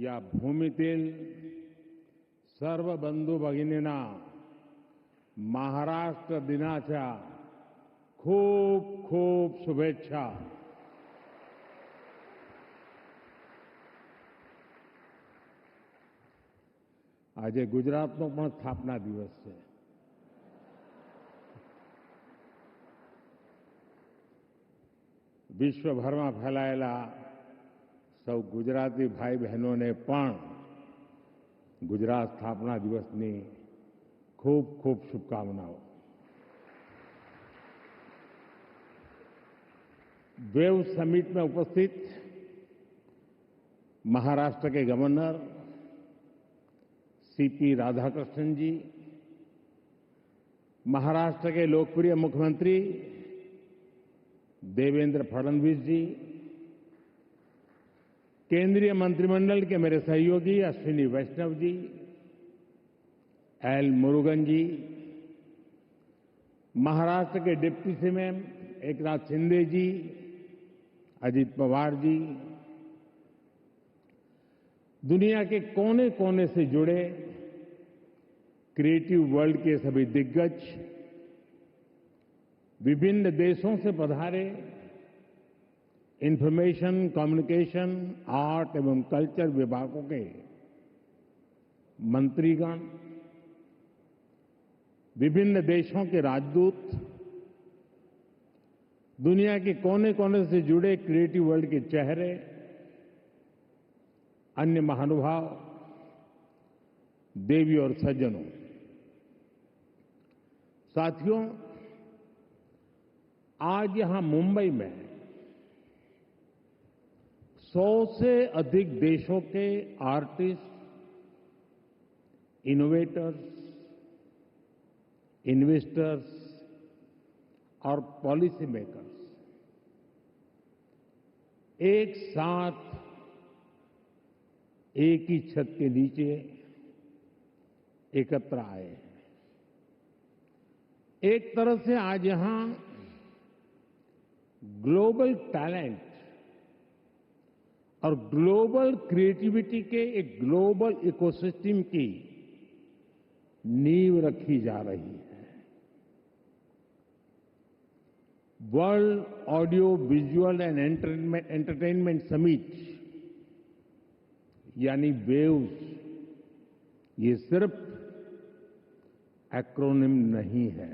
या भूमीतील सर्व बंधू भगिनींना महाराष्ट्र दिनाच्या खूप खूप शुभेच्छा. આજે ગુજરાતનો પણ સ્થાપના દિવસ છે. વિશ્વભરમાં ફેલાયેલા સૌ ગુજરાતી ભાઈ બહેનોને પણ ગુજરાત સ્થાપના દિવસની खूब खूब शुभकामनाओं. वेव समिट में उपस्थित महाराष्ट्र के गवर्नर सीपी राधाकृष्णन जी, महाराष्ट्र के लोकप्रिय मुख्यमंत्री देवेंद्र फडणवीस जी, केंद्रीय मंत्रिमंडल के मेरे सहयोगी अश्विनी वैष्णव जी, एल मुरुगन जी, महाराष्ट्र के डिप्टी सीएम एकनाथ शिंदे जी, अजित पवार जी, दुनिया के कोने कोने से जुड़े क्रिएटिव वर्ल्ड के सभी दिग्गज, विभिन्न देशों से पधारे इंफॉर्मेशन, कम्युनिकेशन, आर्ट एवं कल्चर विभागों के मंत्रीगण, विभिन्न देशों के राजदूत, दुनिया के कोने कोने से जुड़े क्रिएटिव वर्ल्ड के चेहरे, अन्य महानुभाव, देवी और सज्जनों, साथियों, आज यहां मुंबई में 100 से अधिक देशों के आर्टिस्ट, इनोवेटर्स, इन्वेस्टर्स और पॉलिसी मेकर्स एक साथ एक ही छत के नीचे एकत्र आए हैं. एक तरह से आज यहां ग्लोबल टैलेंट और ग्लोबल क्रिएटिविटी के एक ग्लोबल इकोसिस्टम की नींव रखी जा रही है. World audio visual and entertainment summit यानी वेव्स, ये सिर्फ एक्रोनिम नहीं है,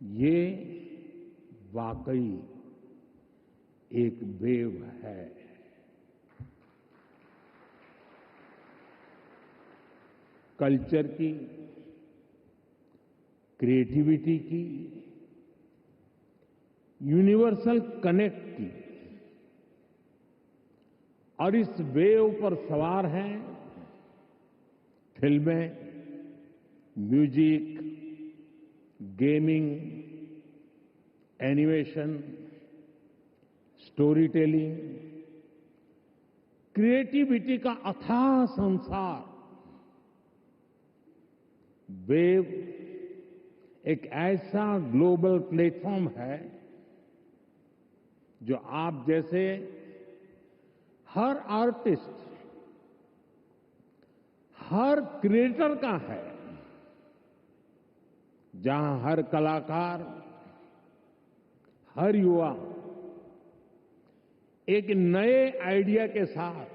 ये वाकई एक वेव है. कल्चर की, क्रिएटिविटी की, यूनिवर्सल कनेक्ट की, और इस वेव पर सवार हैं फिल्में, music, gaming, animation, story telling, creativity का अथाह संसार. वेव एक ऐसा ग्लोबल प्लेटफॉर्म है जो आप जैसे हर आर्टिस्ट, हर क्रिएटर का है, जहां हर कलाकार, हर युवा एक नए आइडिया के साथ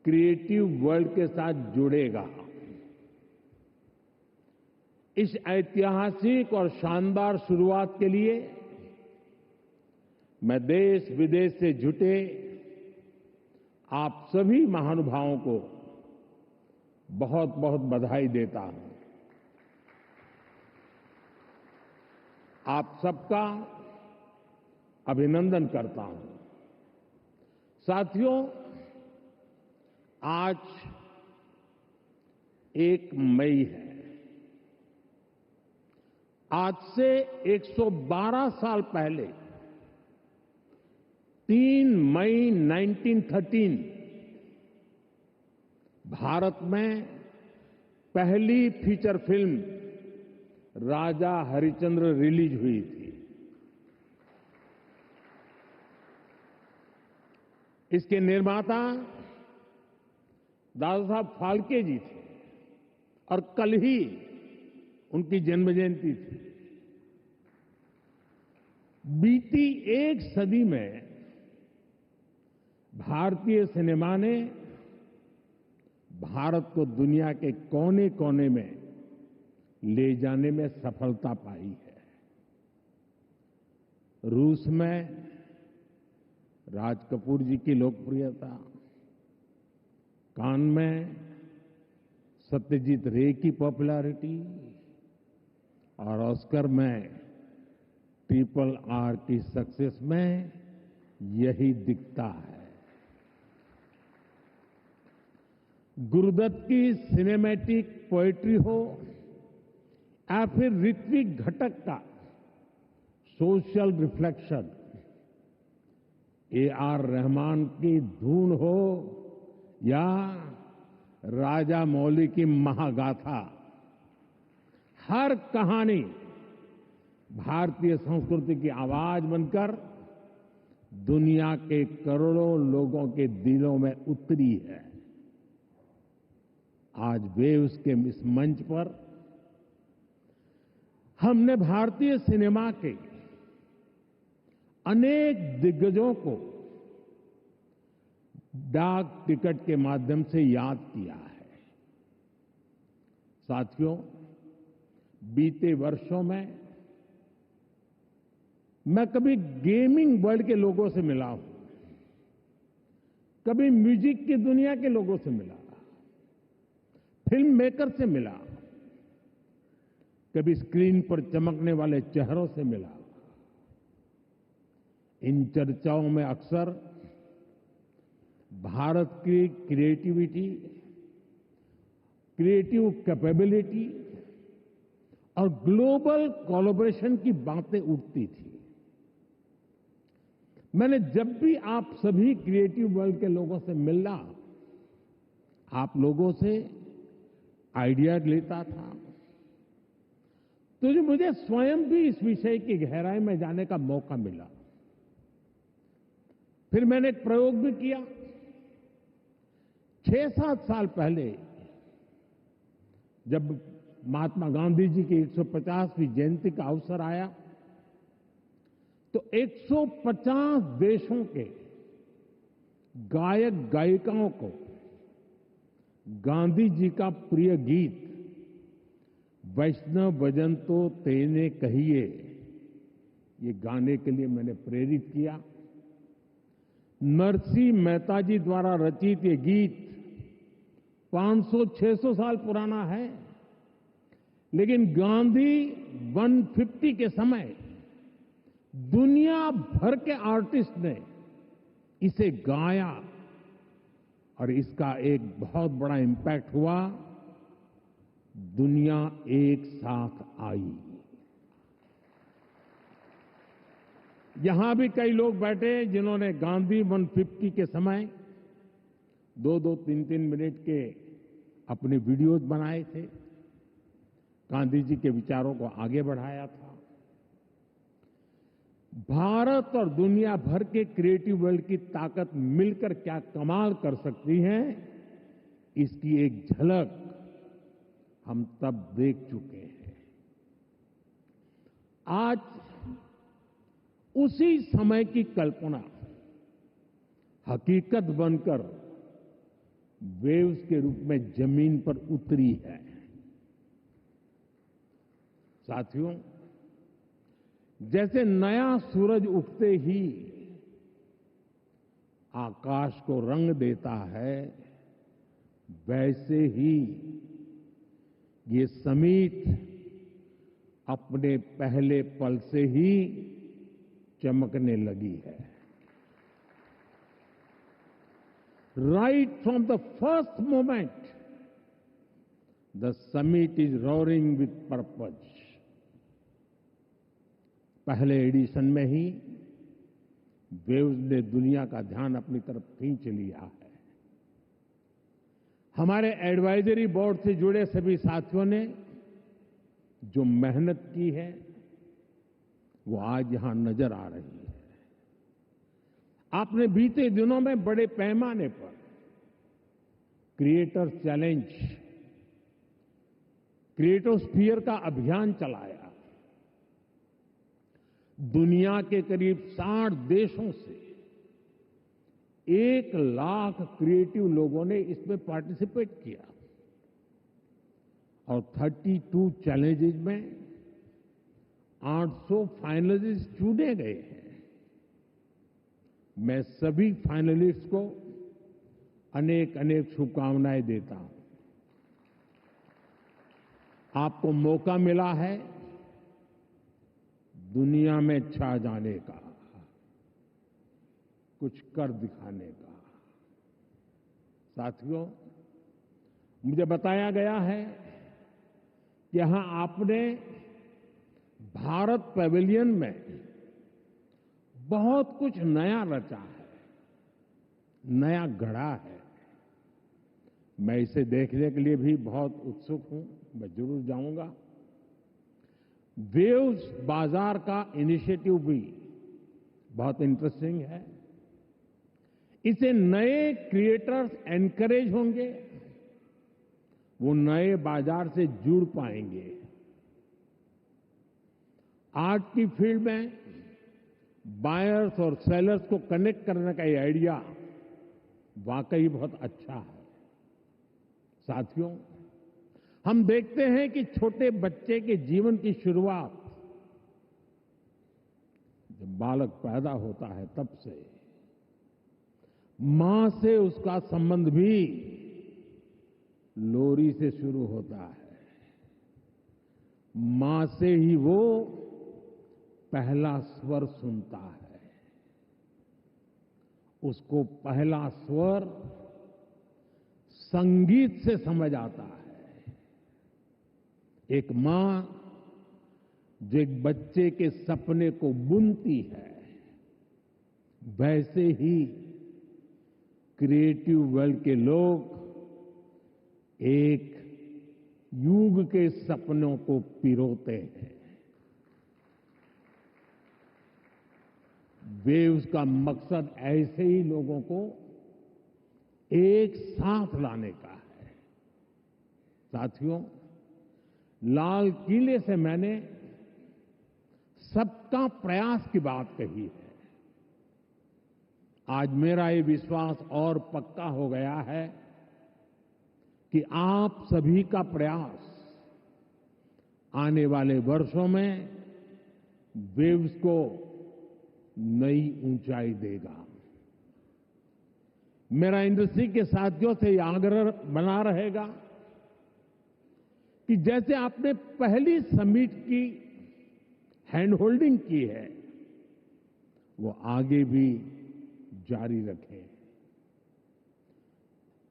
क्रिएटिव वर्ल्ड के साथ जुड़ेगा. इस ऐतिहासिक और शानदार शुरुआत के लिए मैं देश विदेश से जुटे आप सभी महानुभावों को बहुत बहुत बधाई देता हूं. आप सबका अभिनंदन करता हूं. साथियों, आज 1 मई है. आज से 112 साल पहले 3 मई 1913 भारत में पहली फीचर फिल्म राजा हरिश्चंद्र रिलीज हुई थी. इसके निर्माता दादा साहब फाल्के जी थे और कल ही उनकी जन्म जयंती थी। बीती एक सदी में भारतीय सिनेमा ने भारत को दुनिया के कोने कोने में ले जाने में सफलता पाई है। रूस में राज कपूर जी की लोकप्रियता, कान में सत्यजीत रे की पॉपुलैरिटी और ऑस्कर में RRR की सक्सेस में यही दिखता है। गुरुदत्त की सिनेमैटिक पोएट्री हो या फिर ऋत्विक घटक का सोशल रिफ्लेक्शन, AR रहमान की धून हो या राजा मौली की महागाथा, हर कहानी भारतीय संस्कृति की आवाज बनकर दुनिया के करोड़ों लोगों के दिलों में उतरी है। आज वेव्स के इस मंच पर हमने भारतीय सिनेमा के अनेक दिग्गजों को डाक टिकट के माध्यम से याद किया है। साथियों, बीते वर्षों में मैं कभी गेमिंग वर्ल्ड के लोगों से मिला हूं, कभी म्यूजिक की दुनिया के लोगों से मिला, फिल्म मेकर से मिला, कभी स्क्रीन पर चमकने वाले चेहरों से मिला। इन चर्चाओं में अक्सर भारत की क्रिएटिविटी, क्रिएटिव कैपेबिलिटी और ग्लोबल कोलैबोरेशन की बातें उठती थी। मैंने जब भी आप सभी क्रिएटिव वर्ल्ड के लोगों से मिला, आप लोगों से आइडिया लेता था, तो जो मुझे स्वयं भी इस विषय की गहराई में जाने का मौका मिला। फिर मैंने एक प्रयोग भी किया। 6-7 साल पहले जब महात्मा गांधी जी की 150वीं जयंती का अवसर आया, तो 150 देशों के गायक गायिकाओं को गांधी जी का प्रिय गीत वैष्णव भजन तो तेने कहिए, ये गाने के लिए मैंने प्रेरित किया। नरसिंह मेहता जी द्वारा रचित ये गीत 500-600 साल पुराना है, लेकिन गांधी 150 के समय दुनिया भर के आर्टिस्ट ने इसे गाया और इसका एक बहुत बड़ा इम्पैक्ट हुआ। दुनिया एक साथ आई। यहां भी कई लोग बैठे जिन्होंने गांधी 150 के समय 2-2, 3-3 मिनट के अपने वीडियोज बनाए थे, गांधी जी के विचारों को आगे बढ़ाया था। भारत और दुनिया भर के क्रिएटिव वर्ल्ड की ताकत मिलकर क्या कमाल कर सकती है, इसकी एक झलक हम तब देख चुके हैं। आज उसी समय की कल्पना हकीकत बनकर वेव्स के रूप में जमीन पर उतरी है। साथियों, जैसे नया सूरज उगते ही आकाश को रंग देता है, वैसे ही ये समिट अपने पहले पल से ही चमकने लगी है। Right from the first moment the summit is roaring with purpose. पहले एडिशन में ही वेव्स ने दुनिया का ध्यान अपनी तरफ खींच लिया है। हमारे एडवाइजरी बोर्ड से जुड़े सभी साथियों ने जो मेहनत की है वो आज यहां नजर आ रही है। आपने बीते दिनों में बड़े पैमाने पर क्रिएटर चैलेंज, क्रिएटोस्फीयर का अभियान चलाया। दुनिया के करीब 60 देशों से 1 लाख क्रिएटिव लोगों ने इसमें पार्टिसिपेट किया और 32 चैलेंजेस में 800 फाइनलिस्ट चुने गए हैं। मैं सभी फाइनलिस्ट को अनेक अनेक शुभकामनाएं देता हूं। आपको मौका मिला है दुनिया में छा जाने का, कुछ कर दिखाने का। साथियों, मुझे बताया गया है कि यहां आपने भारत पैवेलियन में बहुत कुछ नया रचा है, नया गढ़ा है। मैं इसे देखने के लिए भी बहुत उत्सुक हूं, मैं जरूर जाऊंगा। वेव्स बाजार का इनिशिएटिव भी बहुत इंटरेस्टिंग है। इसे नए क्रिएटर्स एनकरेज होंगे, वो नए बाजार से जुड़ पाएंगे। आर्ट की फील्ड में बायर्स और सेलर्स को कनेक्ट करने का ये आइडिया वाकई बहुत अच्छा है। साथियों, हम देखते हैं कि छोटे बच्चे के जीवन की शुरुआत जब बालक पैदा होता है तब से मां से उसका संबंध भी लोरी से शुरू होता है। मां से ही वो पहला स्वर सुनता है। उसको पहला स्वर संगीत से समझ आता है। एक मां जो एक बच्चे के सपने को बुनती है, वैसे ही क्रिएटिव वर्ल्ड के लोग एक युग के सपनों को पिरोते हैं। वेव्स का मकसद ऐसे ही लोगों को एक साथ लाने का है। साथियों, लाल किले से मैंने सबका प्रयास की बात कही है। आज मेरा ये विश्वास और पक्का हो गया है कि आप सभी का प्रयास आने वाले वर्षों में वेव्स को नई ऊंचाई देगा। मेरा इंडस्ट्री के साथियों से यह आग्रह बना रहेगा कि जैसे आपने पहली समिट की हैंड होल्डिंग की है, वो आगे भी जारी रखें।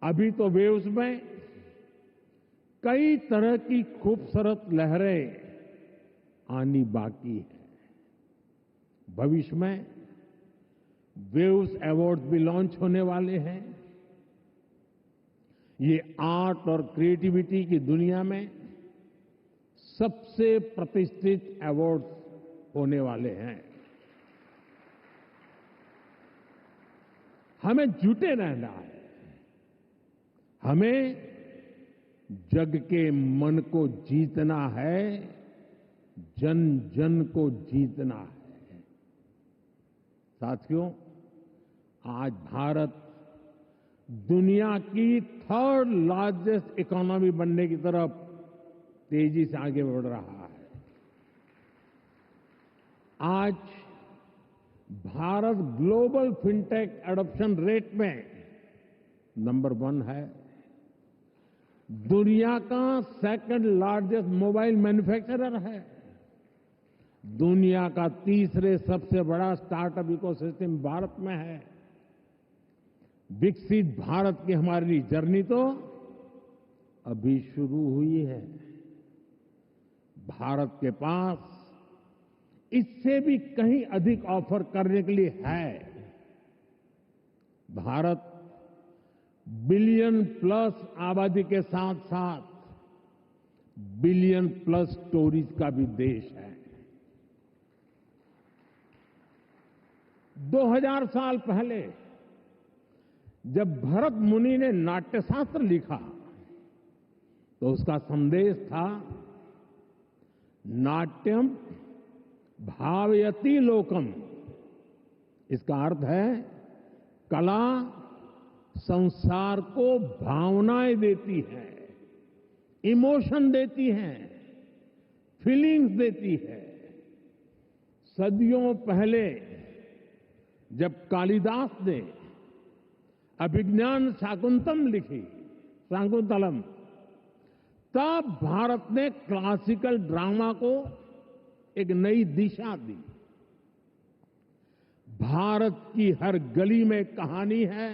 अभी तो वेव्स में कई तरह की खूबसूरत लहरें आनी बाकी है। भविष्य में वेव्स अवार्ड भी लॉन्च होने वाले हैं। ये आर्ट और क्रिएटिविटी की दुनिया में सबसे प्रतिष्ठित अवार्ड होने वाले हैं। हमें जुटे रहना है। हमें जग के मन को जीतना है, जन जन को जीतना है। साथियों, आज भारत दुनिया की 3rd लार्जेस्ट इकोनॉमी बनने की तरफ तेजी से आगे बढ़ रहा है। आज Bharat global fintech adoption rate में नंबर 1 है। दुनिया का 2nd लार्जेस्ट मोबाइल मैन्युफैक्चरर है। दुनिया का 3रे सबसे बड़ा स्टार्टअप इकोसिस्टम भारत में है। विकसित भारत की हमारी जर्नी तो अभी शुरू हुई है। भारत के पास इससे भी कहीं अधिक ऑफर करने के लिए है। भारत बिलियन प्लस आबादी के साथ साथ बिलियन प्लस स्टोरीज का भी देश है। 2000 साल पहले जब भरत मुनि ने नाट्यशास्त्र लिखा तो उसका संदेश था नाट्यम भावयति लोकम। इसका अर्थ है कला संसार को भावनाएं देती है, इमोशन देती है, फीलिंग्स देती है। सदियों पहले जब कालिदास ने अभिज्ञान शाकुंतलम, तब भारत ने क्लासिकल ड्रामा को एक नई दिशा दी। भारत की हर गली में कहानी है,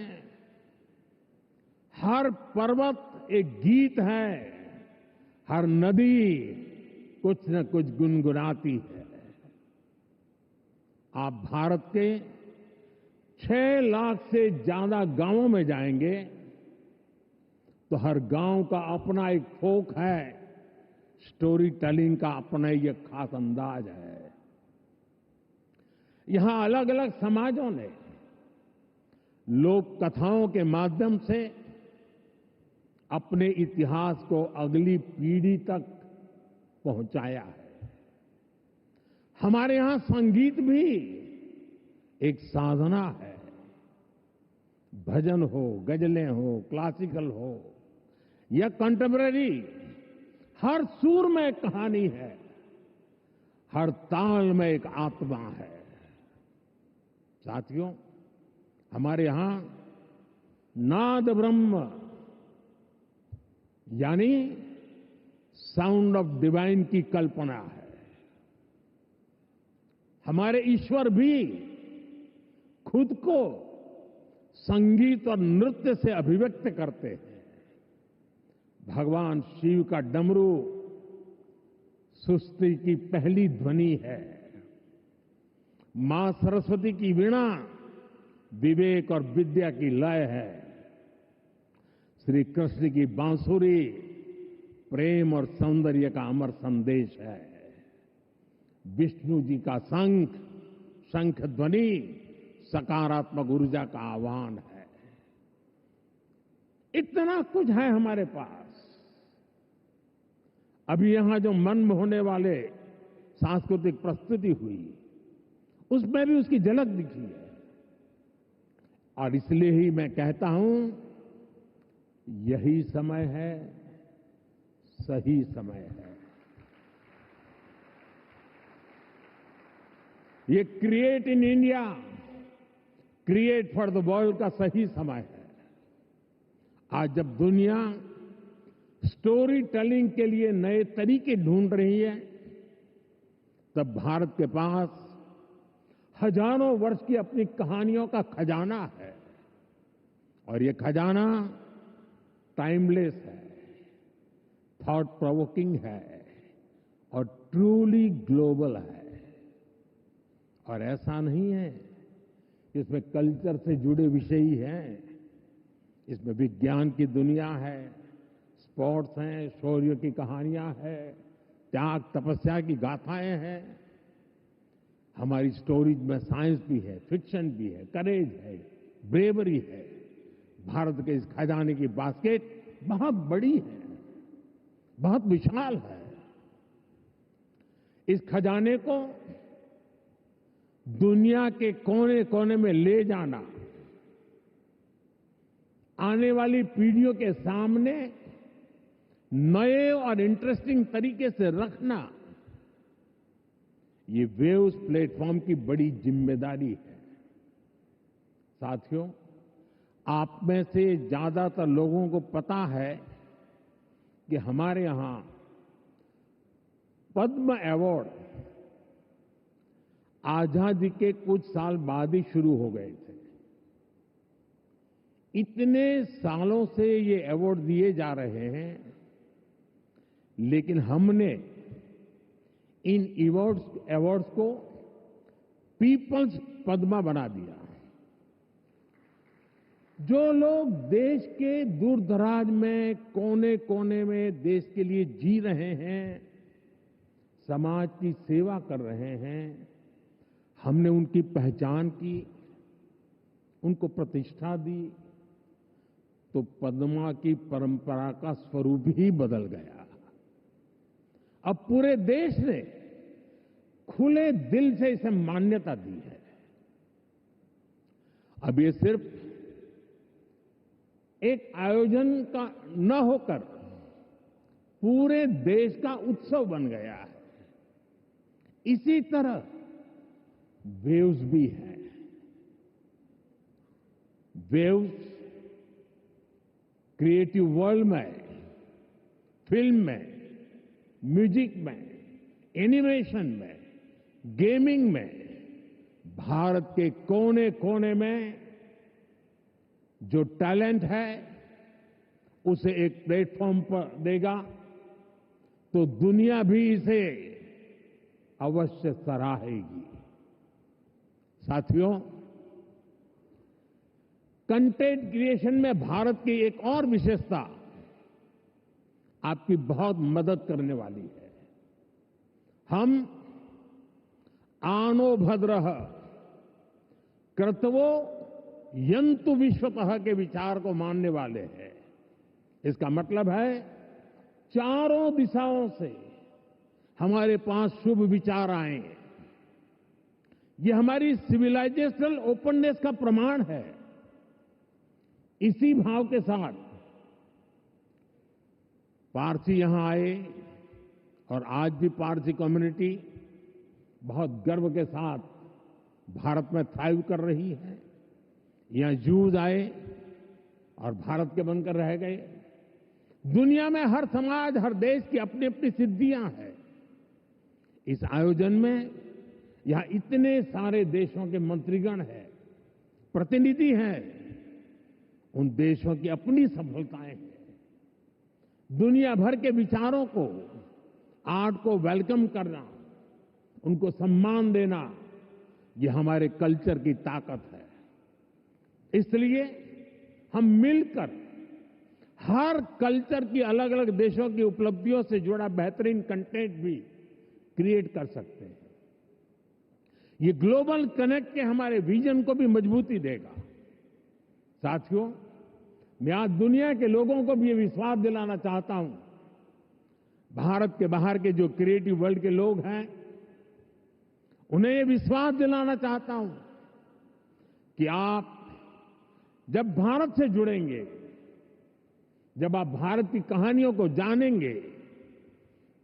हर पर्वत एक गीत है, हर नदी कुछ न कुछ गुनगुनाती है। आप भारत के 6 लाख से ज्यादा गांवों में जाएंगे तो हर गांव का अपना एक फोक है, स्टोरी टेलिंग का अपना एक खास अंदाज है। यहां अलग अलग समाजों ने लोक कथाओं के माध्यम से अपने इतिहास को अगली पीढ़ी तक पहुंचाया है। हमारे यहां संगीत भी एक साधना है। भजन हो, गजलें हो, क्लासिकल हो या कंटेम्पररी, हर सुर में एक कहानी है, हर ताल में एक आत्मा है। साथियों, हमारे यहां नाद ब्रह्म यानी साउंड ऑफ डिवाइन की कल्पना है। हमारे ईश्वर भी खुद को संगीत और नृत्य से अभिव्यक्त करते हैं। भगवान शिव का डमरू सृष्टि की पहली ध्वनि है। मां सरस्वती की वीणा विवेक और विद्या की लय है। श्री कृष्ण की बांसुरी प्रेम और सौंदर्य का अमर संदेश है। विष्णु जी का शंख ध्वनि सकारात्मक ऊर्जा का आह्वान है। इतना कुछ है हमारे पास। अभी यहां जो मन में होने वाले सांस्कृतिक प्रस्तुति हुई, उसमें भी उसकी झलक दिखी है। और इसलिए ही मैं कहता हूं, यही समय है, सही समय है। ये create in India, create for the world का सही समय है। आज जब दुनिया स्टोरी टेलिंग के लिए नए तरीके ढूंढ रही है, तब भारत के पास हजारों वर्ष की अपनी कहानियों का खजाना है। और ये खजाना टाइमलेस है, थॉट प्रोवोकिंग है और ट्रूली ग्लोबल है। और ऐसा नहीं है कि इसमें कल्चर से जुड़े विषय ही हैं। इसमें विज्ञान की दुनिया है, स्पोर्ट्स हैं, शौर्य की कहानियां हैं, त्याग तपस्या की गाथाएं हैं। हमारी स्टोरीज में साइंस भी है, फिक्शन भी है, करेज है, ब्रेवरी है। भारत के इस खजाने की बास्केट बहुत बड़ी है, बहुत विशाल है। इस खजाने को दुनिया के कोने कोने में ले जाना, आने वाली पीढ़ियों के सामने नए और इंटरेस्टिंग तरीके से रखना, ये वेव्स प्लेटफॉर्म की बड़ी जिम्मेदारी है। साथियों, आप में से ज्यादातर लोगों को पता है कि हमारे यहां पद्म अवार्ड आजादी के कुछ साल बाद ही शुरू हो गए थे। इतने सालों से ये अवार्ड दिए जा रहे हैं, लेकिन हमने इन अवार्ड्स को पीपल्स पद्मा बना दिया। जो लोग देश के दूर दराज में, कोने कोने में देश के लिए जी रहे हैं, समाज की सेवा कर रहे हैं, हमने उनकी पहचान की, उनको प्रतिष्ठा दी, तो पद्मा की परंपरा का स्वरूप ही बदल गया। अब पूरे देश ने खुले दिल से इसे मान्यता दी है। अब ये सिर्फ एक आयोजन का न होकर पूरे देश का उत्सव बन गया है। इसी तरह वेव्स भी है। वेव्स क्रिएटिव वर्ल्ड में, फिल्म में, म्यूजिक में, एनिमेशन में, गेमिंग में भारत के कोने कोने में जो टैलेंट है उसे एक प्लेटफॉर्म पर देगा तो दुनिया भी इसे अवश्य सराहेगी। साथियों, कंटेंट क्रिएशन में भारत की एक और विशेषता आपकी बहुत मदद करने वाली है। हम आनो भद्रः कर्तवो यंतु विश्वतः के विचार को मानने वाले हैं। इसका मतलब है चारों दिशाओं से हमारे पास शुभ विचार आए। ये हमारी सिविलाइजेशनल ओपननेस का प्रमाण है। इसी भाव के साथ पारसी यहां आए और आज भी पारसी कम्युनिटी बहुत गर्व के साथ भारत में थ्राइव कर रही है। यहां जूज आए और भारत के बनकर रह गए। दुनिया में हर समाज, हर देश की अपनी अपनी सिद्धियां हैं। इस आयोजन में यहां इतने सारे देशों के मंत्रीगण हैं, प्रतिनिधि हैं। उन देशों की अपनी सफलताएं हैं। दुनिया भर के विचारों को, आर्ट को वेलकम करना, उनको सम्मान देना, ये हमारे कल्चर की ताकत है। इसलिए हम मिलकर हर कल्चर की, अलग अलग देशों की उपलब्धियों से जुड़ा बेहतरीन कंटेंट भी क्रिएट कर सकते हैं। ये ग्लोबल कनेक्ट के हमारे विजन को भी मजबूती देगा। साथियों, मैं आज दुनिया के लोगों को भी ये विश्वास दिलाना चाहता हूं, भारत के बाहर के जो क्रिएटिव वर्ल्ड के लोग हैं, उन्हें ये विश्वास दिलाना चाहता हूं कि आप जब भारत से जुड़ेंगे, जब आप भारत की कहानियों को जानेंगे,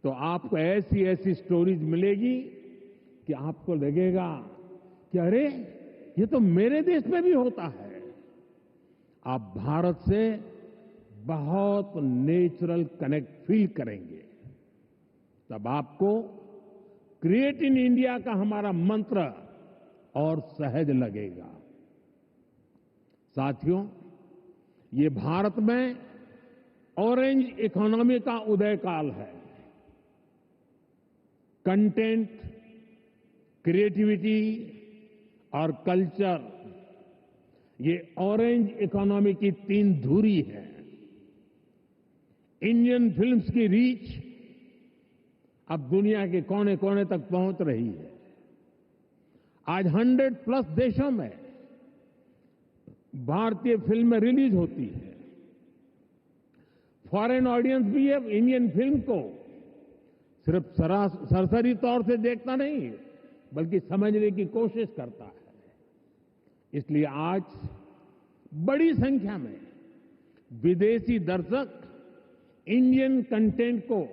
तो आपको ऐसी ऐसी स्टोरीज मिलेगी कि आपको लगेगा कि अरे, ये तो मेरे देश में भी होता है। आप भारत से बहुत नेचुरल कनेक्ट फील करेंगे। तब आपको क्रिएट इन इंडिया का हमारा मंत्र और सहज लगेगा। साथियों, ये भारत में ऑरेंज इकोनॉमी का उदय काल है। कंटेंट, क्रिएटिविटी और कल्चर, ये ऑरेंज इकोनॉमी की तीन धुरी है। इंडियन फिल्म्स की रीच अब दुनिया के कोने कोने तक पहुंच रही है। आज 100+ देशों में भारतीय फिल्में रिलीज होती है। फॉरेन ऑडियंस भी अब इंडियन फिल्म को सिर्फ सरसरी तौर से देखता नहीं, बल्कि समझने की कोशिश करता है। इसलिए आज बड़ी संख्या में विदेशी दर्शक इंडियन कंटेंट को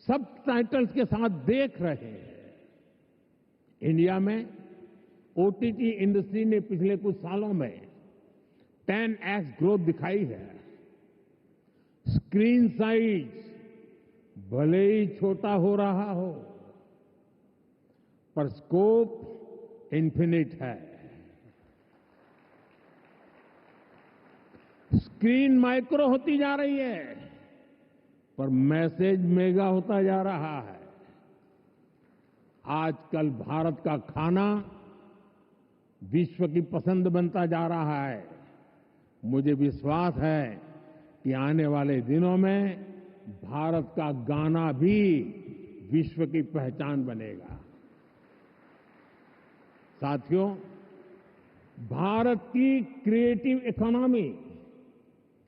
सबटाइटल्स के साथ देख रहे हैं। इंडिया में ओटीटी इंडस्ट्री ने पिछले कुछ सालों में 10x ग्रोथ दिखाई है। स्क्रीन साइज भले ही छोटा हो रहा हो, पर स्कोप इन्फिनिट है। स्क्रीन माइक्रो होती जा रही है, पर मैसेज मेगा होता जा रहा है। आजकल भारत का खाना विश्व की पसंद बनता जा रहा है। मुझे विश्वास है कि आने वाले दिनों में भारत का गाना भी विश्व की पहचान बनेगा। साथियों, भारत की क्रिएटिव इकोनॉमी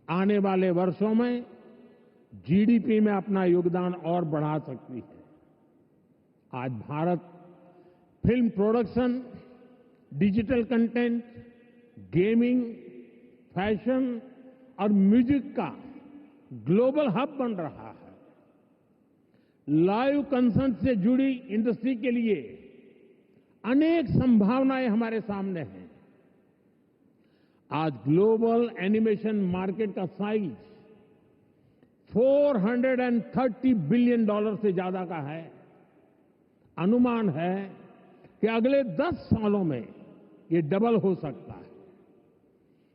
आने वाले वर्षों में जीडीपी में अपना योगदान और बढ़ा सकती है। आज Bharat film production, digital content, gaming, fashion और म्यूजिक का ग्लोबल हब बन रहा है। लाइव कंसर्ट से जुड़ी इंडस्ट्री के लिए अनेक संभावनाएं हमारे सामने हैं। आज ग्लोबल एनिमेशन मार्केट का साइज $430 बिलियन से ज्यादा का है। अनुमान है कि अगले 10 सालों में ये डबल हो सकता है।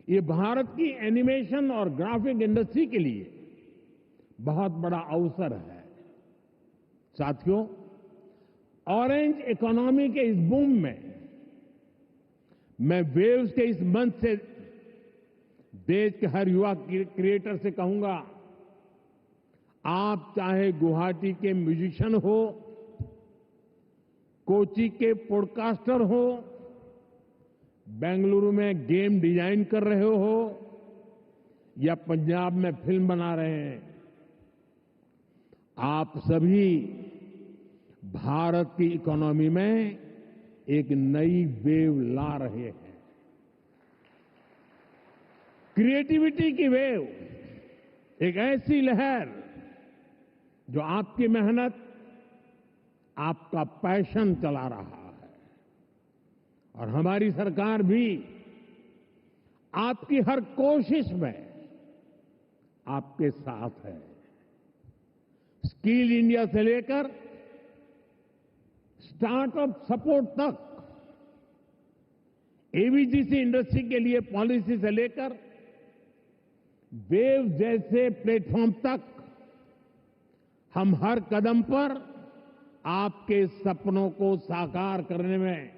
ये भारत की एनिमेशन और ग्राफिक इंडस्ट्री के लिए बहुत बड़ा अवसर है। साथियों, ऑरेंज इकोनॉमी के इस बूम में मैं वेव्स के इस मंच से देश के हर युवा क्रिएटर से कहूंगा, आप चाहे गुवाहाटी के म्यूजिशियन हो, कोची के पॉडकास्टर हो, बेंगलुरु में गेम डिजाइन कर रहे हो या पंजाब में फिल्म बना रहे हैं, आप सभी भारत की इकोनॉमी में एक नई वेव ला रहे हैं। क्रिएटिविटी की वेव, एक ऐसी लहर जो आपकी मेहनत, आपका पैशन चला रहा है। और हमारी सरकार भी आपकी हर कोशिश में आपके साथ है। स्किल इंडिया से लेकर स्टार्टअप सपोर्ट तक, एवीजीसी इंडस्ट्री के लिए पॉलिसी से लेकर वेव जैसे प्लेटफॉर्म तक, हम हर कदम पर आपके सपनों को साकार करने में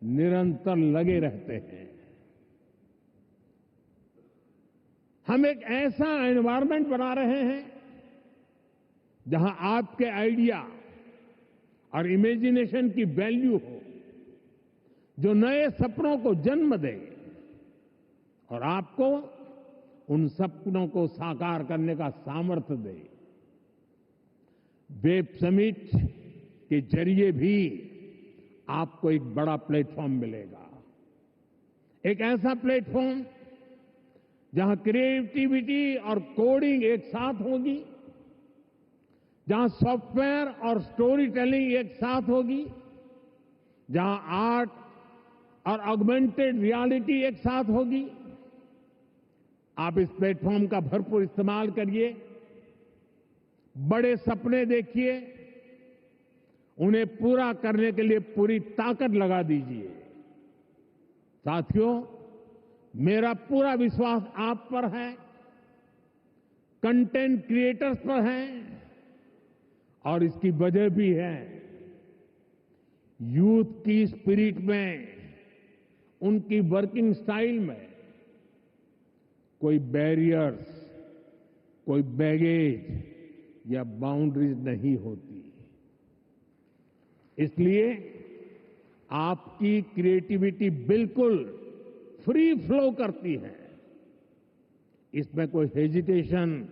निरंतर लगे रहते हैं। हम एक ऐसा एनवायरनमेंट बना रहे हैं जहां आपके आइडिया और इमेजिनेशन की वैल्यू हो, जो नए सपनों को जन्म दे और आपको उन सपनों को साकार करने का सामर्थ्य दे। वेब समिट के जरिए भी आपको एक बड़ा प्लेटफॉर्म मिलेगा। एक ऐसा प्लेटफॉर्म जहां क्रिएटिविटी और कोडिंग एक साथ होगी, जहां सॉफ्टवेयर और स्टोरी टेलिंग एक साथ होगी, जहां आर्ट और ऑगमेंटेड रियलिटी एक साथ होगी। आप इस प्लेटफॉर्म का भरपूर इस्तेमाल करिए, बड़े सपने देखिए, उन्हें पूरा करने के लिए पूरी ताकत लगा दीजिए। साथियों, मेरा पूरा विश्वास आप पर है, कंटेंट क्रिएटर्स पर है, और इसकी वजह भी है यूथ की स्पिरिट में, उनकी वर्किंग स्टाइल में कोई बैरियर्स, कोई बैगेज या बाउंड्रीज नहीं होती। इसलिए आपकी क्रिएटिविटी बिल्कुल फ्री फ्लो करती है। इसमें कोई हेजिटेशन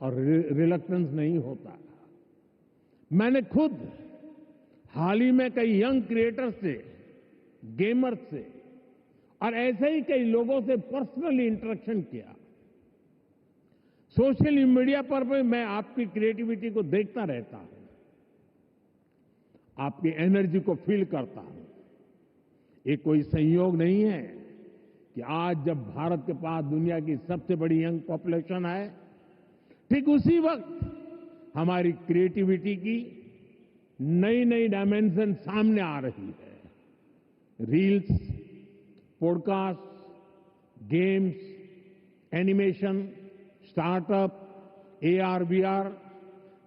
और रिलक्टेंस नहीं होता। मैंने खुद हाल ही में कई यंग क्रिएटर्स से, गेमर्स से और ऐसे ही कई लोगों से पर्सनली इंटरेक्शन किया। सोशल मीडिया पर भी मैं आपकी क्रिएटिविटी को देखता रहता हूं, आपकी एनर्जी को फील करता हूं। ये कोई संयोग नहीं है कि आज जब भारत के पास दुनिया की सबसे बड़ी यंग पॉपुलेशन है, ठीक उसी वक्त हमारी क्रिएटिविटी की नई नई डायमेंशन सामने आ रही है। Reels, podcast, games, animation, startup, AR, VR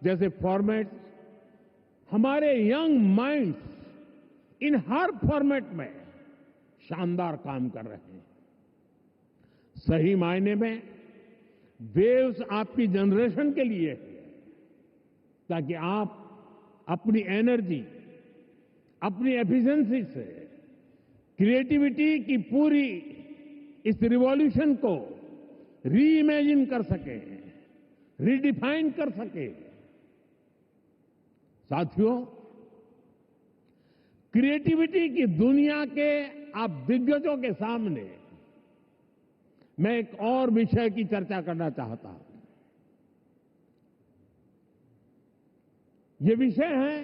जैसे फॉर्मेट्स हमारे यंग माइंड्स इन हर फॉर्मेट में शानदार काम कर रहे हैं। सही मायने में वेव्स आपकी जनरेशन के लिए है, ताकि आप अपनी एनर्जी, अपनी एफिशिएंसी से क्रिएटिविटी की पूरी इस रिवॉल्यूशन को री इमेजिन कर सके, रीडिफाइन कर सके। साथियों, क्रिएटिविटी की दुनिया के आप दिग्गजों के सामने मैं एक और विषय की चर्चा करना चाहता हूं। ये विषय है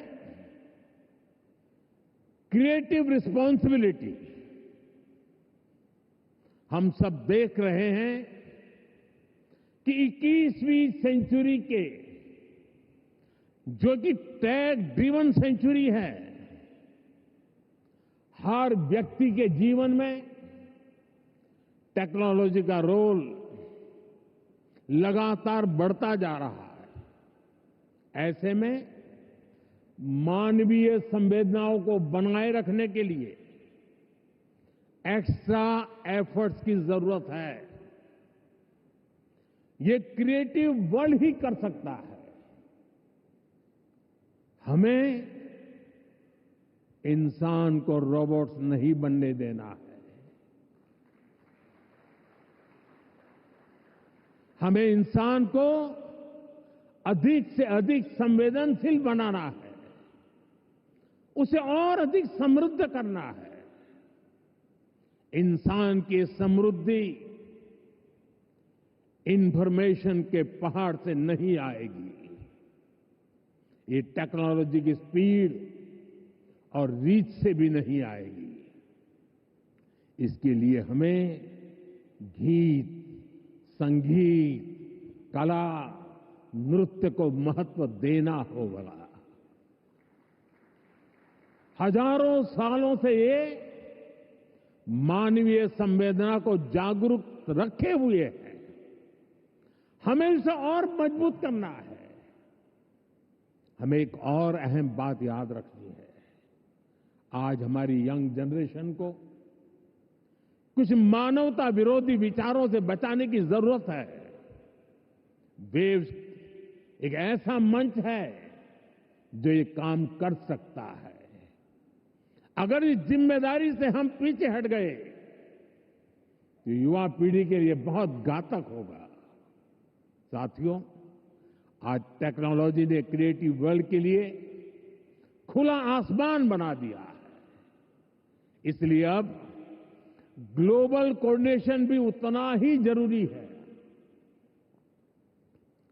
क्रिएटिव रिस्पॉन्सिबिलिटी। हम सब देख रहे हैं कि 21वीं सेंचुरी के जो कि टेक ड्रिवन सेंचुरी है, हर व्यक्ति के जीवन में टेक्नोलॉजी का रोल लगातार बढ़ता जा रहा है। ऐसे में मानवीय संवेदनाओं को बनाए रखने के लिए एक्स्ट्रा एफर्ट्स की जरूरत है। ये क्रिएटिव वर्ल्ड ही कर सकता है। हमें इंसान को रोबोट्स नहीं बनने देना है। हमें इंसान को अधिक से अधिक संवेदनशील बनाना है, उसे और अधिक समृद्ध करना है। इंसान की समृद्धि इंफॉर्मेशन के पहाड़ से नहीं आएगी, ये टेक्नोलॉजी की स्पीड और रीच से भी नहीं आएगी। इसके लिए हमें गीत, संगीत, कला, नृत्य को महत्व देना होगा। हजारों सालों से ये मानवीय संवेदना को जागरूक रखे हुए है। हमें इसे और मजबूत करना है। हमें एक और अहम बात याद रखनी है। आज हमारी यंग जनरेशन को कुछ मानवता विरोधी विचारों से बचाने की जरूरत है। वेव्स एक ऐसा मंच है जो ये काम कर सकता है। अगर इस जिम्मेदारी से हम पीछे हट गए तो युवा पीढ़ी के लिए बहुत घातक होगा। साथियों, आज टेक्नोलॉजी ने क्रिएटिव वर्ल्ड के लिए खुला आसमान बना दिया है। इसलिए अब ग्लोबल कोऑर्डिनेशन भी उतना ही जरूरी है।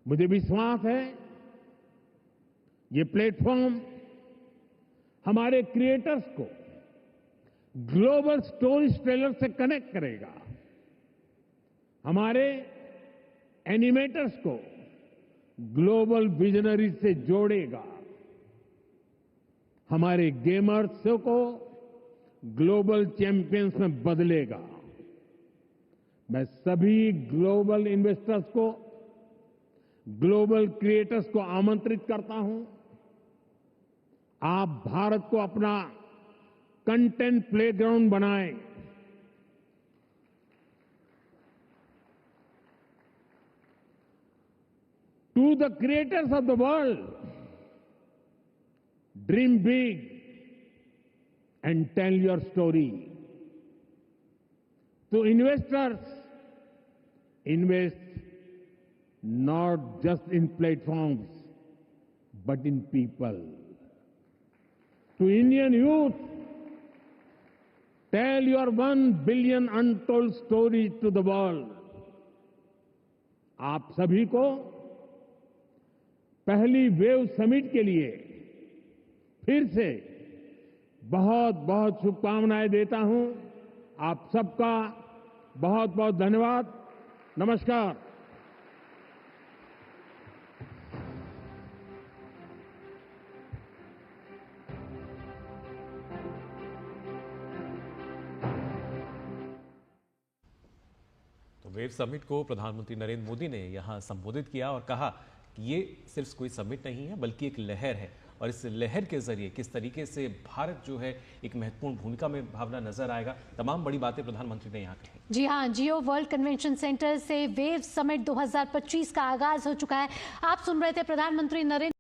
मुझे विश्वास है ये प्लेटफॉर्म हमारे क्रिएटर्स को ग्लोबल स्टोरी टेलर से कनेक्ट करेगा, हमारे एनिमेटर्स को ग्लोबल विजनरी से जोड़ेगा, हमारे गेमर्स को ग्लोबल चैंपियंस में बदलेगा। मैं सभी ग्लोबल इन्वेस्टर्स को, ग्लोबल क्रिएटर्स को आमंत्रित करता हूं। आप भारत को अपना कंटेंट प्लेग्राउंड बनाएं। To the creators of the world, dream big and tell your story. To investors, invest not just in platforms, but in people. To Indian youth, tell your 1 billion untold story to the world. आप सभी को पहली wave summit के लिए फिर से बहुत बहुत शुभकामनाएं देता हूं। आप सबका बहुत बहुत धन्यवाद। नमस्कार। तो वेव समिट को प्रधानमंत्री नरेंद्र मोदी ने यहां संबोधित किया और कहा कि ये सिर्फ कोई समिट नहीं है बल्कि एक लहर है, और इस लहर के जरिए किस तरीके से भारत जो है एक महत्वपूर्ण भूमिका में भावना नजर आएगा। तमाम बड़ी बातें प्रधानमंत्री ने यहाँ कही। जी हाँ, जियो वर्ल्ड कन्वेंशन सेंटर से वेव समिट 2025 का आगाज हो चुका है। आप सुन रहे थे प्रधानमंत्री नरेंद्र